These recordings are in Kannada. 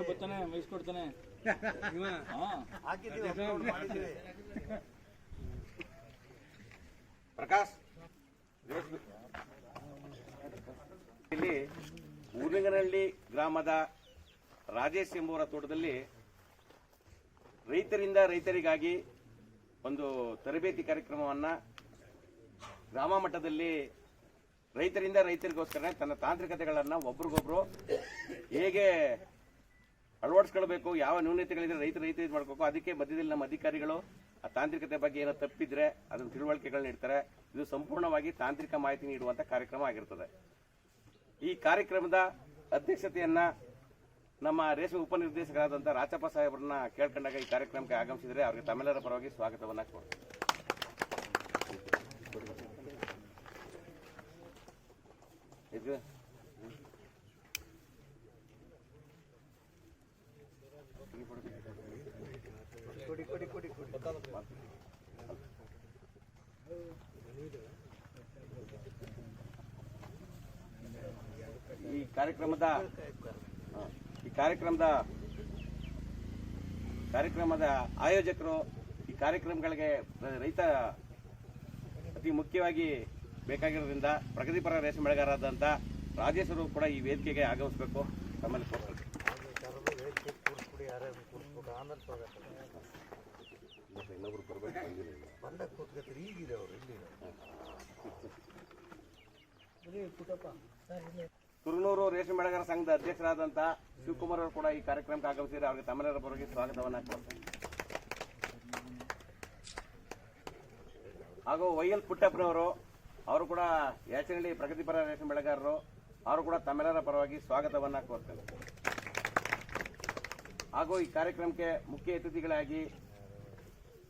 ಬರ್ತಾನೆ ವಹಿಸ್ಕೊಡ್ತಾನೆ ಪ್ರಕಾಶ್ ಇಲ್ಲಿ ಊರಿನಹಳ್ಳಿ ಗ್ರಾಮದ ರಾಜೇಶ್ ಎಂಬುವರ ತೋಟದಲ್ಲಿ ರೈತರಿಂದ ರೈತರಿಗಾಗಿ ಒಂದು ತರಬೇತಿ ಕಾರ್ಯಕ್ರಮವನ್ನ ಗ್ರಾಮ ಮಟ್ಟದಲ್ಲಿ ರೈತರಿಂದ ರೈತರಿಗೋಸ್ಕರ ತನ್ನ ತಾಂತ್ರಿಕತೆಗಳನ್ನ ಒಬ್ರಿಗೊಬ್ರು ಹೇಗೆ ಅಳವಡಿಸ್ಕೊಳ್ಬೇಕು, ಯಾವ ನ್ಯೂನತೆಗಳಿದ್ರೆ ರೈತರು ಮಾಡ್ಬೇಕು, ಅದಕ್ಕೆ ಮಧ್ಯದಲ್ಲಿ ನಮ್ಮ ಅಧಿಕಾರಿಗಳು ಆ ತಾಂತ್ರಿಕತೆ ಬಗ್ಗೆ ಏನೋ ತಪ್ಪಿದ್ರೆ ಅದನ್ನು ತಿಳುವಳಿಕೆಗಳನ್ನ ನೀಡ್ತಾರೆ. ಇದು ಸಂಪೂರ್ಣವಾಗಿ ತಾಂತ್ರಿಕ ಮಾಹಿತಿ ನೀಡುವಂತ ಕಾರ್ಯಕ್ರಮ ಆಗಿರ್ತದೆ. ಈ ಕಾರ್ಯಕ್ರಮದ ಅಧ್ಯಕ್ಷತೆಯನ್ನ ನಮ್ಮ ರೇಷ್ಮೆ ಉಪನಿರ್ದೇಶಕರಾದಂತಹ ರಾಚಪ್ಪ ಸಾಹೇಬ್ರನ್ನ ಕೇಳ್ಕೊಂಡಾಗ ಈ ಕಾರ್ಯಕ್ರಮಕ್ಕೆ ಆಗಮಿಸಿದರೆ ಅವರಿಗೆ ತಮ್ಮೆಲ್ಲರ ಪರವಾಗಿ ಸ್ವಾಗತವನ್ನ ಕೊಡ್ತಾರೆ. ಈ ಕಾರ್ಯಕ್ರಮದ ಆಯೋಜಕರು, ಈ ಕಾರ್ಯಕ್ರಮಗಳಿಗೆ ರೈತ ಅತಿ ಮುಖ್ಯವಾಗಿ ಬೇಕಾಗಿರೋದ್ರಿಂದ ಪ್ರಗತಿಪರ ರೇಷ್ಮೆ ಬೆಳೆಗಾರರಾದಂಥ ರಾಜೇಶ್ವರು ಕೂಡ ಈ ವೇದಿಕೆಗೆ ಆಗಮಿಸಬೇಕು. ತಮ್ಮಲ್ಲಿ ಇನ್ನೊಬ್ರು ತುರುನೂರು ರೇಷ್ಮೆ ಬೆಳೆಗಾರರ ಸಂಘದ ಅಧ್ಯಕ್ಷರಾದಂತಹ ಶಿವಕುಮಾರ್ ಅವರು ಕೂಡ ಈ ಕಾರ್ಯಕ್ರಮಕ್ಕೆ ಆಗಮಿಸಿದರೆ ಅವರಿಗೆ ತಮ್ಮೆಲ್ಲರ ಪರವಾಗಿ ಸ್ವಾಗತವನ್ನ ಕೊಡ್ತಾರೆ. ಹಾಗೂ ವೈಎಲ್ ಪುಟ್ಟಪ್ಪನವರು ಅವರು ಕೂಡ ಯಾಚನಹಳ್ಳಿ ಪ್ರಗತಿಪರ ರೇಷ್ಮೆ ಬೆಳೆಗಾರರು, ಅವರು ಕೂಡ ತಮ್ಮೆಲ್ಲರ ಪರವಾಗಿ ಸ್ವಾಗತವನ್ನ ಕೋರ್ತಾರೆ. ಹಾಗೂ ಈ ಕಾರ್ಯಕ್ರಮಕ್ಕೆ ಮುಖ್ಯ ಅತಿಥಿಗಳಾಗಿ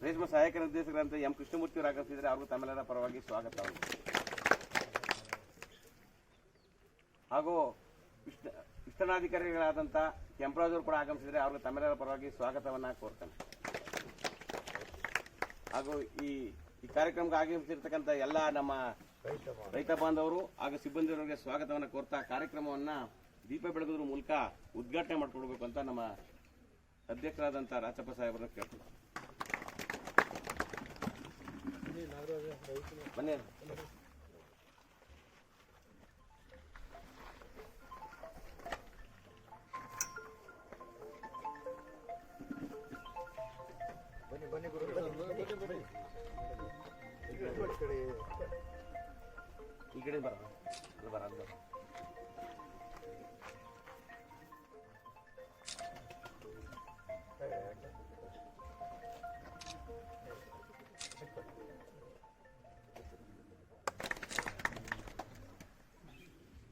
ರೇಷ್ಮೆ ಸಹಾಯಕ ನಿರ್ದೇಶಕರಂತ ಎಂ ಕೃಷ್ಣಮೂರ್ತಿ ಅವರು ಆಗಮಿಸಿದರೆ ಅವ್ರಿಗೂ ತಮ್ಮೆಲ್ಲರ ಪರವಾಗಿ ಸ್ವಾಗತವನ್ನು. ಹಾಗೂ ಇಷ್ಟನಾಧಿಕಾರಿಗಳಾದಂಥ ಕೆಂಪರಾಜ್ ಅವರು ಕೂಡ ಆಗಮಿಸಿದರೆ ಅವ್ರಿಗೆ ತಮ್ಮೆಲ್ಲರ ಪರವಾಗಿ ಸ್ವಾಗತವನ್ನ ಕೋರ್ತಾನೆ. ಹಾಗೂ ಈ ಕಾರ್ಯಕ್ರಮಕ್ಕೆ ಆಗಮಿಸಿರ್ತಕ್ಕಂಥ ಎಲ್ಲ ನಮ್ಮ ರೈತ ಬಾಂಧವರು ಹಾಗೂ ಸಿಬ್ಬಂದಿಯವರಿಗೆ ಸ್ವಾಗತವನ್ನು ಕೋರ್ತಾ ಕಾರ್ಯಕ್ರಮವನ್ನ ದೀಪ ಬೆಳಗೋದ್ರ ಮೂಲಕ ಉದ್ಘಾಟನೆ ಮಾಡಿಕೊಡ್ಬೇಕು ಅಂತ ನಮ್ಮ ಅಧ್ಯಕ್ಷರಾದಂಥ ರಾಚಪ್ಪ ಸಾಹೇಬರನ್ನ ಕೇಳ್ತೀವಿ. ಬನ್ನಿ. ಈ ಕಡೆ ಬರೋದು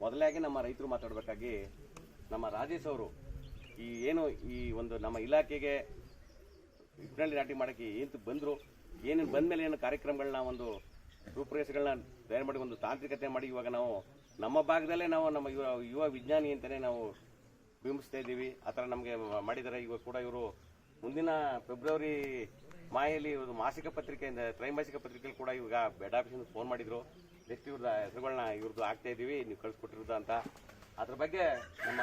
ಮೊದಲಾಗಿ ನಮ್ಮ ರೈತರು ಮಾತಾಡಬೇಕಾಗಿ ನಮ್ಮ ರಾಜೇಶ್ ಅವರು ಈ ಒಂದು ನಮ್ಮ ಇಲಾಖೆಗೆ ಇಬ್ಬರಲ್ಲಿ ನಾಟಿ ಮಾಡೋಕ್ಕೆ ಏನು ಬಂದರು, ಏನೇನು ಬಂದಮೇಲೆ ಏನು ಕಾರ್ಯಕ್ರಮಗಳನ್ನ ಒಂದು ರೂಪುರೇಷೆಗಳನ್ನ ತಯಾರು ಮಾಡಿ ಒಂದು ತಾಂತ್ರಿಕತೆ ಮಾಡಿ ಇವಾಗ ನಾವು ನಮ್ಮ ಭಾಗದಲ್ಲೇ ನಾವು ನಮ್ಮ ಯುವ ವಿಜ್ಞಾನಿ ಅಂತಲೇ ನಾವು ಬಿಂಬಿಸ್ತಾ ಇದ್ದೀವಿ. ಆ ಥರ ನಮಗೆ ಮಾಡಿದ್ದಾರೆ. ಇವಾಗ ಕೂಡ ಇವರು ಮುಂದಿನ ಫೆಬ್ರವರಿ ಮಾಯಲ್ಲಿ ಒಂದು ಮಾಸಿಕ ಪತ್ರಿಕೆಯಿಂದ ತ್ರೈಮಾಸಿಕ ಪತ್ರಿಕೆಯಲ್ಲಿ ಕೂಡ ಇವಾಗ ಬೆಡ್ ಆಫೀಸಿಂದ ಫೋನ್ ಮಾಡಿದ್ರು. ನೆಕ್ಸ್ಟ್ ಇವ್ರದ್ದು ಹೆಸರುಗಳನ್ನ ಇವ್ರದ್ದು ಆಗ್ತಾ ಇದ್ದೀವಿ, ನೀವು ಕಳಿಸ್ಕೊಟ್ಟಿರೋದು ಅಂತ. ಅದ್ರ ಬಗ್ಗೆ ನಮ್ಮ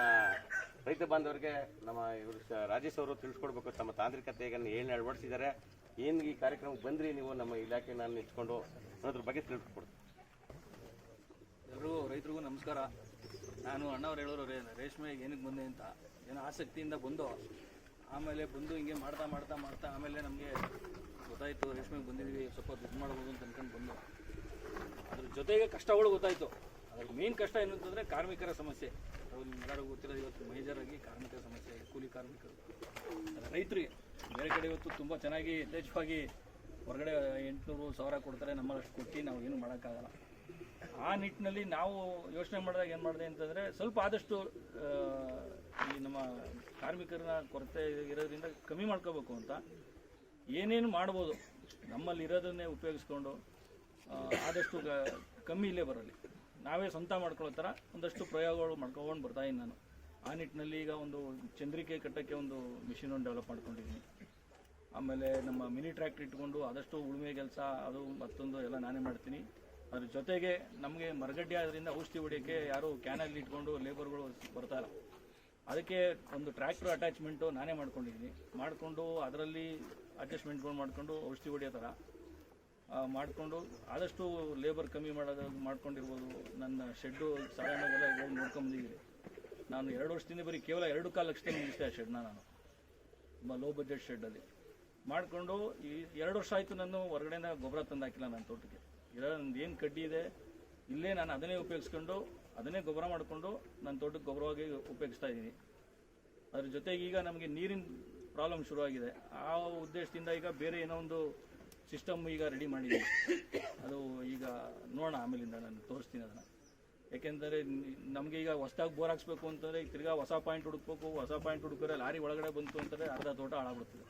ರೈತ ಬಾಂಧವರಿಗೆ ನಮ್ಮ ಇವರು ರಾಜೇಶ್ ಅವರು ತಿಳಿಸ್ಕೊಡ್ಬೇಕು. ತಮ್ಮ ತಾಂತ್ರಿಕತೆಯನ್ನು ಏನು ಅಳವಡಿಸಿದ್ದಾರೆ, ಏನು ಈ ಕಾರ್ಯಕ್ರಮಕ್ಕೆ ಬಂದ್ರಿ ನೀವು ನಮ್ಮ ಇಲಾಖೆನ ನೆಚ್ಕೊಂಡು ಅನ್ನೋದ್ರ ಬಗ್ಗೆ ತಿಳಿಸ್ಕೊಡ್ತೀನಿ. ಎಲ್ಲರಿಗೂ ರೈತರಿಗೂ ನಮಸ್ಕಾರ. ನಾನು ಅಣ್ಣವ್ರು ಹೇಳೋರು ರೇಷ್ಮೆಗೆ ಏನಕ್ಕೆ ಬಂದೆ ಅಂತ ಏನೋ ಆಸಕ್ತಿಯಿಂದ ಬಂದು ಆಮೇಲೆ ಹಿಂಗೆ ಮಾಡ್ತಾ ಆಮೇಲೆ ನಮಗೆ ಗೊತ್ತಾಯಿತು ರೇಷ್ಮೆಗೆ ಬಂದಿದ್ದೀವಿ, ಸ್ವಲ್ಪ ದುಡ್ಡು ಮಾಡ್ಬೋದು ಅಂತ ಅನ್ಕೊಂಡು ಬಂದು ಅದ್ರ ಜೊತೆಗೆ ಕಷ್ಟಗಳು ಗೊತ್ತಾಯಿತು. ಅದ್ರ ಮೇನ್ ಕಷ್ಟ ಏನು ಅಂತಂದರೆ ಕಾರ್ಮಿಕರ ಸಮಸ್ಯೆ. ಎಲ್ಲರಿಗೂ ಗೊತ್ತಿರೋದು ಇವತ್ತು ಮೇಜರಾಗಿ ಕಾರ್ಮಿಕರ ಸಮಸ್ಯೆ, ಕೂಲಿ ಕಾರ್ಮಿಕರು, ರೈತರಿಗೆ ಬೇರೆ ಕಡೆ ಇವತ್ತು ತುಂಬ ಚೆನ್ನಾಗಿ ಯಥೇಚ್ಛವಾಗಿ ಹೊರಗಡೆ 800-1000 ಕೊಡ್ತಾರೆ, ನಮ್ಮಷ್ಟು ಕೊಟ್ಟು ನಾವು ಏನು ಮಾಡೋಕ್ಕಾಗಲ್ಲ. ಆ ನಿಟ್ಟಿನಲ್ಲಿ ನಾವು ಯೋಚನೆ ಮಾಡಿದಾಗ ಏನು ಮಾಡಿದೆ ಅಂತಂದರೆ ಸ್ವಲ್ಪ ಆದಷ್ಟು ಈ ನಮ್ಮ ಕಾರ್ಮಿಕರನ್ನ ಕೊರತೆ ಇರೋದ್ರಿಂದ ಕಮ್ಮಿ ಮಾಡ್ಕೋಬೇಕು ಅಂತ ಏನೇನು ಮಾಡ್ಬೋದು ನಮ್ಮಲ್ಲಿ ಇರೋದನ್ನೇ ಉಪಯೋಗಿಸ್ಕೊಂಡು ಆದಷ್ಟು ಕಮ್ಮಿ ಇಲ್ಲೇ ಬರಲಿ ನಾವೇ ಸ್ವಂತ ಮಾಡ್ಕೊಳ್ಳೋ ಥರ ಒಂದಷ್ಟು ಪ್ರಯೋಗಗಳು ಮಾಡ್ಕೊಂಡು ಬರ್ತಾಯಿದ್ದೀನಿ ನಾನು. ಆ ನಿಟ್ಟಿನಲ್ಲಿ ಈಗ ಒಂದು ಚಂದ್ರಿಕೆ ಕಟ್ಟೋಕ್ಕೆ ಒಂದು ಮಿಷಿನನ್ನು ಡೆವಲಪ್ ಮಾಡ್ಕೊಂಡಿದ್ದೀನಿ. ಆಮೇಲೆ ನಮ್ಮ ಮಿನಿ ಟ್ರ್ಯಾಕ್ಟರ್ ಇಟ್ಕೊಂಡು ಆದಷ್ಟು ಉಳುಮೆ ಕೆಲಸ ಅದು ಮತ್ತೊಂದು ಎಲ್ಲ ನಾನೇ ಮಾಡ್ತೀನಿ. ಅದ್ರ ಜೊತೆಗೆ ನಮಗೆ ಮರಗಡ್ಡೆ ಆದ್ರಿಂದ ಔಷಧಿ ಹೊಡಿಯೋಕ್ಕೆ ಯಾರು ಕ್ಯಾನಲ್ಲಿ ಇಟ್ಕೊಂಡು ಲೇಬರ್ಗಳು ಬರ್ತಾಯಿಲ್ಲ. ಅದಕ್ಕೆ ಒಂದು ಟ್ರ್ಯಾಕ್ಟರ್ ಅಟ್ಯಾಚ್ಮೆಂಟು ನಾನೇ ಮಾಡ್ಕೊಂಡಿದ್ದೀನಿ. ಮಾಡಿಕೊಂಡು ಅದರಲ್ಲಿ ಅಡ್ಜಸ್ಟ್ಮೆಂಟ್ಗಳು ಮಾಡಿಕೊಂಡು ಔಷಧಿ ಹೊಡಿಯೋ ಥರ ಮಾಡಿಕೊಂಡು ಆದಷ್ಟು ಲೇಬರ್ ಕಮ್ಮಿ ಮಾಡೋದು ಮಾಡ್ಕೊಂಡಿರ್ಬೋದು. ನನ್ನ ಶೆಡ್ಡು ಸಾಧಾರಣಗೆಲ್ಲ ಇವಾಗ ನೋಡ್ಕೊಂಬಂದಿದ್ದೀನಿ. ನಾನು 2 ವರ್ಷದಿಂದ ಬರೀ ಕೇವಲ 2.25 ಲಕ್ಷದಲ್ಲಿ ಮುಗಿಸಿದೆ ಆ ಶೆಡ್ನ ನಾನು, ತುಂಬ ಲೋ ಬಜೆಟ್ ಶೆಡ್ಡಲ್ಲಿ ಮಾಡಿಕೊಂಡು. ಈ 2 ವರ್ಷ ಆಯಿತು ನಾನು ಹೊರಗಡೆಯಿಂದ ಗೊಬ್ಬರ ತಂದು ಹಾಕಿಲ್ಲ ನನ್ನ ತೋಟಕ್ಕೆ. ಇರೋ ಏನು ಕಡ್ಡಿ ಇದೆ ಇಲ್ಲೇ ನಾನು ಅದನ್ನೇ ಉಪಯೋಗಿಸ್ಕೊಂಡು ಅದನ್ನೇ ಗೊಬ್ಬರ ಮಾಡಿಕೊಂಡು ನನ್ನ ತೋಟಕ್ಕೆ ಗೊಬ್ಬರವಾಗಿ ಉಪಯೋಗಿಸ್ತಾ ಇದ್ದೀನಿ. ಅದ್ರ ಜೊತೆಗೆ ಈಗ ನಮಗೆ ನೀರಿನ ಪ್ರಾಬ್ಲಮ್ ಶುರುವಾಗಿದೆ. ಆ ಉದ್ದೇಶದಿಂದ ಈಗ ಬೇರೆ ಏನೋ ಒಂದು ಸಿಸ್ಟಮ್ ಈಗ ರೆಡಿ ಮಾಡಿದ್ದೀನಿ. ಅದು ಈಗ ನೋಡೋಣ, ಆಮೇಲಿಂದ ನಾನು ತೋರಿಸ್ತೀನಿ ಅದನ್ನು. ಯಾಕೆಂದರೆ ನಮಗೆ ಈಗ ಹೊಸದಾಗಿ ಬೋರ್ ಹಾಕ್ಸ್ಬೇಕು ಅಂತಂದರೆ ಈಗ ತಿರ್ಗಾ ಹೊಸ ಪಾಯಿಂಟ್ ಹುಡುಕ್ಬೇಕು. ಹೊಸ ಪಾಯಿಂಟ್ ಹುಡುಕಿದ್ರೆ ಲಾರಿ ಒಳಗಡೆ ಬಂತು ಅಂತಂದರೆ ಅರ್ಧ ತೋಟ ಹಾಳಾಗ್ಬಿಡ್ತದೆ.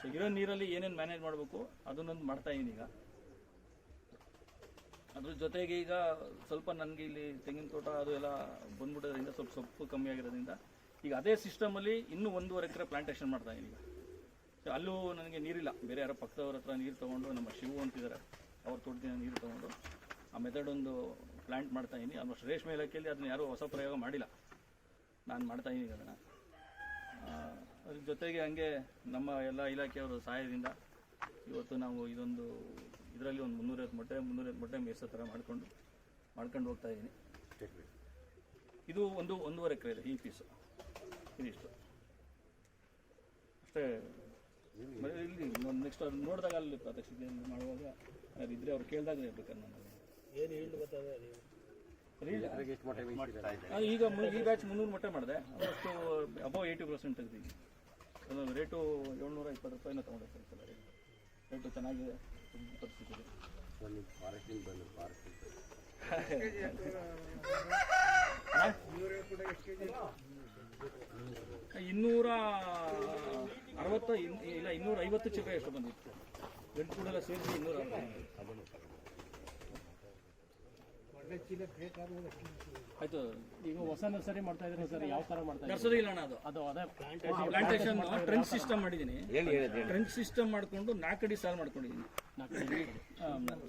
ಸೊ ಇರೋ ನೀರಲ್ಲಿ ಏನೇನು ಮ್ಯಾನೇಜ್ ಮಾಡಬೇಕು ಅದನ್ನೊಂದು ಮಾಡ್ತಾಯಿದ್ದೀನಿ ಈಗ. ಅದ್ರ ಜೊತೆಗೆ ಈಗ ಸ್ವಲ್ಪ ನನಗೆ ಇಲ್ಲಿ ತೆಂಗಿನ ತೋಟ ಅದು ಎಲ್ಲ ಬಂದ್ಬಿಟ್ಟೋದ್ರಿಂದ ಸ್ವಲ್ಪ ಸೊಪ್ಪು ಕಮ್ಮಿ ಆಗಿರೋದ್ರಿಂದ ಈಗ ಅದೇ ಸಿಸ್ಟಮಲ್ಲಿ ಇನ್ನೂ 1.5 ಎಕರೆ ಪ್ಲಾಂಟೇಷನ್ ಮಾಡ್ತಾಯಿದ್ದೀನಿ ಈಗ. ಅಲ್ಲೂ ನನಗೆ ನೀರಿಲ್ಲ, ಬೇರೆ ಯಾರೋ ಪಕ್ಕದವ್ರ ಹತ್ರ ನೀರು ತೊಗೊಂಡು, ನಮ್ಮ ಶಿವು ಅಂತಿದ್ದಾರೆ ಅವ್ರ ತೋಟದಿಂದ ನೀರು ತೊಗೊಂಡು ಆ ಮೆಥಡ್ ಒಂದು ಪ್ಲಾಂಟ್ ಮಾಡ್ತಾಯಿದ್ದೀನಿ. ಆಲ್ಮೋಸ್ಟ್ ರೇಷ್ಮೆ ಇಲಾಖೆಯಲ್ಲಿ ಅದನ್ನ ಯಾರೂ ಹೊಸ ಪ್ರಯೋಗ ಮಾಡಿಲ್ಲ, ನಾನು ಮಾಡ್ತಾಯಿದ್ದೀನಿ ಅದನ್ನು. ಅದ್ರ ಜೊತೆಗೆ ಹಂಗೆ ನಮ್ಮ ಎಲ್ಲ ಇಲಾಖೆಯವರ ಸಹಾಯದಿಂದ ಇವತ್ತು ನಾವು ಇದೊಂದು ಇದರಲ್ಲಿ ಒಂದು 350 ಮೊಟ್ಟೆ ಮೇಯಿಸೋ ಥರ ಮಾಡ್ಕೊಂಡು ಹೋಗ್ತಾ ಇದ್ದೀನಿ. ಇದು 1.5 ಎಕರೆ ಇದೆ ಈ ಪೀಸು, ಇದಿಷ್ಟು ಅಷ್ಟೇ. ಇಲ್ಲಿ ನೆಕ್ಸ್ಟ್ ಅವ್ರು ನೋಡಿದಾಗ ಅಲ್ಲಿ ಪ್ರತ್ಯಕ್ಷತೆ ಮಾಡುವಾಗ ಇದ್ರೆ ಅವ್ರು ಕೇಳಿದಾಗ ಬೇಕಾದ್ರೆ ನಾನು ಏನು ಈಲ್ಡ್ ಬರ್ತದೆ ಈಗ ಈ ಬ್ಯಾಚ್ 300 ಮೊಟ್ಟೆ ಮಾಡಿದೆ. ಅಷ್ಟು ಅಬೌವ್ 80% ತೆಗೆದಿದ್ದೀನಿ. ಅದೊಂದು ರೇಟು 720 ರೂಪಾಯಿನ ತೊಗೊಂಡಿರ್ತಾರೆ. ರೇಟು ಚೆನ್ನಾಗಿದೆ ಪರಿಸ್ಥಿತಿ. 260 ಇಲ್ಲ 250 ಚಿಲ್ಲರೆ ಎಷ್ಟು ಬಂದಿತ್ತು. ಗಂಟು ಕೂಡ ಸೇರಿಸಿ 260 ಆಯ್ತು. ಈಗ ಹೊಸ ನರ್ಸರಿ ಮಾಡ್ತಾ ಇದ್ರೆ ಸರ್, ಯಾವ ತರ ಮಾಡ್ತಾ ಇದ್ದಾರೆ? ನರ್ಸರಿ ಇಲ್ಲ ಅಣ್ಣ, ಅದು ಅದೇ ಪ್ಲಾಂಟೇಶನ್ ಟ್ರೆಂಚ್ ಸಿಸ್ಟಮ್ ಮಾಡಿದ್ದೀನಿ. ಟ್ರೆಂಚ್ ಸಿಸ್ಟಮ್ ಮಾಡ್ಕೊಂಡು 4 ಅಡಿ ಸಾಲು ಮಾಡ್ಕೊಂಡಿದ್ದೀನಿ.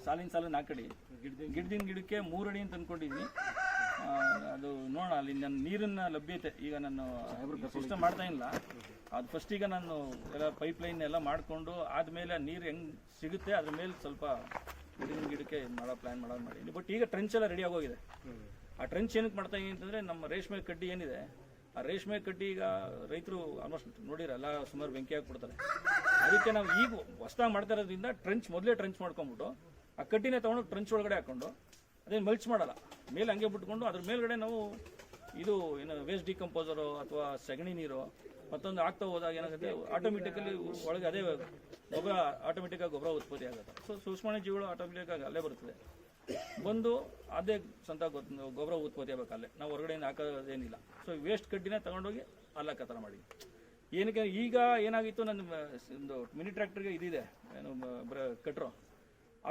ಸಾಲಿನ ಸಾಲು 4 ಅಡಿ, ಗಿಡದಿಂದ ಗಿಡಕ್ಕೆ 3 ಅಡಿ ಅಂತ ಅಂದ್ಕೊಂಡಿದ್ದೀನಿ. ಅದು ನೋಡೋಣ, ಅಲ್ಲಿ ನನ್ನ ನೀರಿನ ಲಭ್ಯತೆ ಈಗ ನಾನು ಸಿಸ್ಟಮ್ ಮಾಡ್ತಾ ಇಲ್ಲ. ಅದು ಫಸ್ಟ್ ಈಗ ನಾನು ಎಲ್ಲ ಪೈಪ್ಲೈನ್ ಎಲ್ಲ ಮಾಡಿಕೊಂಡು ಆದಮೇಲೆ ನೀರು ಹೆಂಗೆ ಸಿಗುತ್ತೆ ಅದ್ರ ಮೇಲೆ ಸ್ವಲ್ಪ ಗಿಡಕ್ಕೆ ಮಾಡೋ ಪ್ಲ್ಯಾನ್ ಮಾಡಿದ್ದೀನಿ. ಬಟ್ ಈಗ ಟ್ರೆಂಚ್ ಎಲ್ಲ ರೆಡಿ ಆಗೋಗಿದೆ. ಆ ಟ್ರೆಂಚ್ ಏನಕ್ಕೆ ಮಾಡ್ತಾ ಇದೀನಿ ಅಂತಂದರೆ ನಮ್ಮ ರೇಷ್ಮೆ ಕಡ್ಡಿ ಏನಿದೆ, ಆ ರೇಷ್ಮೆ ಕಡ್ಡಿ ಈಗ ರೈತರು ಆಲ್ಮೋಸ್ಟ್ ನೋಡಿರಲ್ಲ ಸುಮಾರು ಬೆಂಕಿ ಹಾಕ್ಬಿಡ್ತಾರೆ. ಅದಕ್ಕೆ ನಾವು ಈಗ ಹೊಸದಾಗಿ ಮಾಡ್ತಾ ಇರೋದ್ರಿಂದ ಮೊದಲೇ ಟ್ರೆಂಚ್ ಮಾಡ್ಕೊಂಬಿಟ್ಟು ಆ ಕಡ್ಡಿನೇ ತೊಗೊಂಡು ಟ್ರೆಂಚ್ ಒಳಗಡೆ ಹಾಕ್ಕೊಂಡು ಅದೇನು ಮಲ್ಚ್ ಮಾಡಲ್ಲ, ಮೇಲೆ ಹಂಗೆ ಬಿಟ್ಕೊಂಡು ಅದ್ರ ಮೇಲ್ಗಡೆ ನಾವು ಇದು ಏನು ವೇಸ್ಟ್ ಡಿಕಂಪೋಸರು ಅಥವಾ ಸಗಣಿ ನೀರು ಮತ್ತೊಂದು ಆಗ್ತಾ ಹೋದಾಗ ಏನಾಗುತ್ತೆ, ಆಟೋಮೆಟಿಕಲಿ ಒಳಗೆ ಅದೇ ಗೊಬ್ಬರ ಆಟೋಮೆಟಿಕ್ಕಾಗಿ ಗೊಬ್ಬರ ಉತ್ಪತ್ತಿ ಆಗುತ್ತೆ. ಸೊ ಸೂಕ್ಷ್ಮ ಜೀವಿಗಳು ಆಟೋಮೆಟಿಕ್ಕಾಗಿ ಅಲ್ಲೇ ಬರ್ತದೆ, ಬಂದು ಅದೇ ಸ್ವಂತ ಗೊಬ್ಬರ ಉತ್ಪತ್ತಿ ಆಗಬೇಕು ಅಲ್ಲೇ, ನಾವು ಹೊರಗಡೆಯಿಂದ ಹಾಕೋದೇನಿಲ್ಲ. ಸೊ ವೇಸ್ಟ್ ಕಡ್ಡಿನ ತಗೊಂಡೋಗಿ ಅಲ್ಲ ಕತರ ಮಾಡಿ. ಏನಕ್ಕೆ ಈಗ ಏನಾಗಿತ್ತು, ನನ್ನ ಒಂದು ಮಿನಿ ಟ್ರ್ಯಾಕ್ಟರ್ಗೆ ಇದಿದೆ ಏನು ಕಟ್ರು,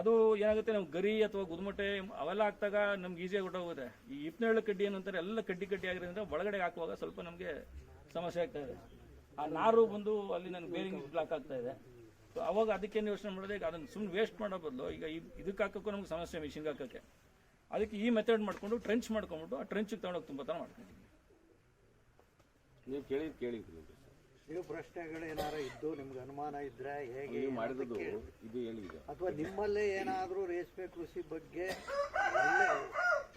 ಅದು ಏನಾಗುತ್ತೆ ನಾವು ಗರಿ ಅಥವಾ ಗುದುಮೊಟ್ಟೆ ಅವೆಲ್ಲ ಹಾಕ್ದಾಗ ನಮ್ಗೆ ಈಸಿಯಾಗಿ ಹೊಟ್ಟೋಗುತ್ತೆ. ಈ ಇಪ್ಪನೇಳು ಕಡ್ಡಿ ಏನಂತಾರೆ ಎಲ್ಲ ಕಡ್ಡಿ ಆಗಿರೋದ್ರಿಂದ ಒಳಗಡೆ ಹಾಕುವಾಗ ಸ್ವಲ್ಪ ನಮಗೆ ಸಮಸ್ಯೆ ಆಗ್ತಾ ಇದೆ. ಆ ನಾರು ಬಂದು ಅಲ್ಲಿ ನನಗೆ ಬೇರಿಂಗ್ ಬ್ಲಾಕ್ ಆಗ್ತಾ ಇದೆ. ಸೊ ಅವಾಗ ಅದಕ್ಕೇನು ಯೋಚನೆ ಮಾಡಿದೆ, ಈಗ ಅದನ್ನು ಸುಮ್ಮನೆ ವೇಸ್ಟ್ ಮಾಡೋ ಬದಲು ಈಗ ಇದಕ್ಕೆ ಹಾಕೋಕ್ಕೂ ನಮ್ಗೆ ಸಮಸ್ಯೆ ಮಿಷಿನ್ಗೆ ಹಾಕೋಕ್ಕೆ. ಅದಕ್ಕೆ ಈ ಮೆಥಡ್ ಮಾಡಿಕೊಂಡು ಟ್ರೆಂಚ್ ಮಾಡ್ಕೊಂಡ್ಬಿಟ್ಟು ಆ ಟ್ರೆಂಚಿಗೆ ತೊಗೊಂಡೋಗಿ ತುಂಬ ಥರ ಮಾಡ್ಕೊಂಡಿದ್ದೀನಿ. ನೀವು ಕೇಳಿದ್ರಿ ನೀವು ಪ್ರಶ್ನೆಗಳು ಏನಾರ ಇದ್ದು ನಿಮ್ಗೆ ಅನುಮಾನ ಇದ್ರೆ ಹೇಗೆ ಮಾಡಿರೋದು ಇದು ಹೇಳಿ, ಅಥವಾ ನಿಮ್ಮಲ್ಲೇ ಏನಾದರೂ ರೇಷ್ಮೆ ಕೃಷಿ ಬಗ್ಗೆ ಒಳ್ಳೆ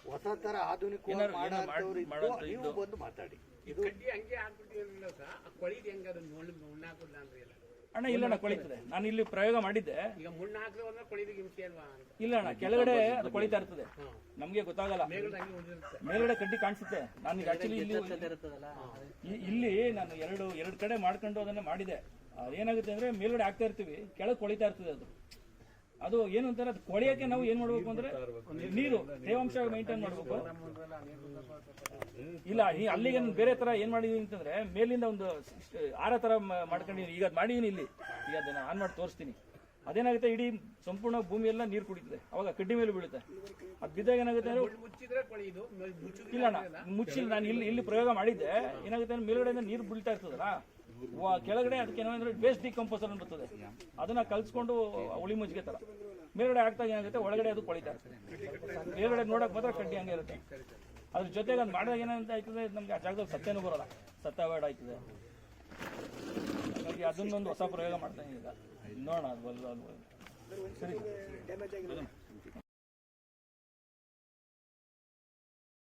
ಹೊಸ ತರ ಆಧುನಿಕ ಮಾಡೋರು ನೀವು ಬಂದು ಮಾತಾಡಿ. ಇದು ಅಣ್ಣ ಇಲ್ಲ ಅಣ್ಣ ಕೊಳಿತದೆ. ನಾನು ಇಲ್ಲಿ ಪ್ರಯೋಗ ಮಾಡಿದ್ದೆ. ಈಗ ಮುಳ್ಳು ಹಾಕಿದ್ರೆ ಕೊಳಿದ ಹಿಂಸೆ ಅಲ್ವಾ? ಇಲ್ಲ ಅಣ್ಣ, ಕೆಳಗಡೆ ಅದು ಕೊಳಿತಾ ಇರ್ತದೆ, ನಮ್ಗೆ ಗೊತ್ತಾಗಲ್ಲ. ಮೇಲ್ಗಡೆ ಕಡ್ಡಿ ಕಾಣಿಸುತ್ತೆ. ನಾನು ಆಕ್ಚುಲಿ ಇಲ್ಲಿ ನಾನು ಎರಡು ಕಡೆ ಮಾಡ್ಕೊಂಡು ಅದನ್ನ ಮಾಡಿದೆ. ಅದೇನಾಗುತ್ತೆ ಅಂದ್ರೆ ಮೇಲ್ಗಡೆ ಹಾಕ್ತಾ ಇರ್ತೀವಿ, ಕೆಳಗೆ ಕೊಳಿತಾ ಇರ್ತದೆ ಅದು. ಅದು ಏನು ಅಂತಾರೆ, ಅದು ಕೊಳೆಯಕ್ಕೆ ನಾವು ಏನ್ ಮಾಡ್ಬೇಕು ಅಂದ್ರೆ ನೀರು ತೇವಾಂಶ ಮೇಂಟೈನ್ ಮಾಡ್ಬೇಕು. ಇಲ್ಲ ಅಲ್ಲಿಗೆ ಬೇರೆ ತರ ಏನ್ ಮಾಡಿದೀನಿ ಅಂತಂದ್ರೆ ಮೇಲಿಂದ ಒಂದು ಆರ ತರ ಮಾಡ್ಕೊಂಡಿದೀನಿ. ಈಗ ಅದ್ ಮಾಡಿದೀನಿ ಇಲ್ಲಿ, ಈಗ ಅದನ್ನ ಆನ್ ಮಾಡಿ ತೋರಿಸ್ತೀನಿ. ಅದೇನಾಗುತ್ತೆ, ಇಡೀ ಸಂಪೂರ್ಣ ಭೂಮಿ ಎಲ್ಲ ನೀರು ಕುಡಿತದೆ, ಅವಾಗ ಕಡ್ಡಿ ಮೇಲೆ ಬೀಳುತ್ತೆ. ಅದು ಬಿದ್ದಾಗ ಏನಾಗುತ್ತೆ ಅಂದ್ರೆ ಮುಚ್ಚಿದ್ರೆ ಕೊಳಿ ಇದು ಇಲ್ಲ ಮುಚ್ಚಿಲ್ಲ, ನಾನು ಇಲ್ಲಿ ಪ್ರಯೋಗ ಮಾಡಿದ್ದೆ. ಏನಾಗುತ್ತೆ ಅಂದ್ರೆ ಮೇಲ್ಗಡೆಯಿಂದ ನೀರು ಬೀಳ್ತಾ ಇರ್ತದಲ್ಲ ಕೆಳಗಡೆ, ಅದಕ್ಕೆ ಏನಂದ್ರೆ ವೇಸ್ಟ್ ಡಿಕಂಪೋಸರ್ ಅಂತ ಬರ್ತದೆ, ಅದನ್ನ ಕಲ್ಸ್ಕೊಂಡು ಹುಳಿ ಮುಚ್ಚಿಗೆ ತರ ಮೇಲ್ಗಡೆ ಆಗ್ತಾ ಏನಾಗುತ್ತೆ, ಒಳಗಡೆ ಅದು ಕೊಳಿತಾ ಇರ್ತದೆ. ಮೇಲ್ಗಡೆ ನೋಡಕ್ ಮಾತ್ರ ಕಡ್ಡಿ ಹಂಗೆ ಇರುತ್ತೆ. ಅದ್ರ ಜೊತೆಗೆ ಅದು ಮಾಡಿದಾಗ ಏನಂತ ಆಯ್ತದೆ, ನಮ್ಗೆ ಆ ಜಾಗದಲ್ಲಿ ಸತ್ಯನೂ ಬರೋಲ್ಲ, ಸತ್ಯ ಅವಾಯ್ಡ್ ಆಯ್ತದೆ. ಹಾಗಾಗಿ ಅದನ್ನೊಂದು ಹೊಸ ಪ್ರಯೋಗ ಮಾಡ್ತಾ ಈಗ ನೋಡೋಣ. ಅದು ಸರಿ.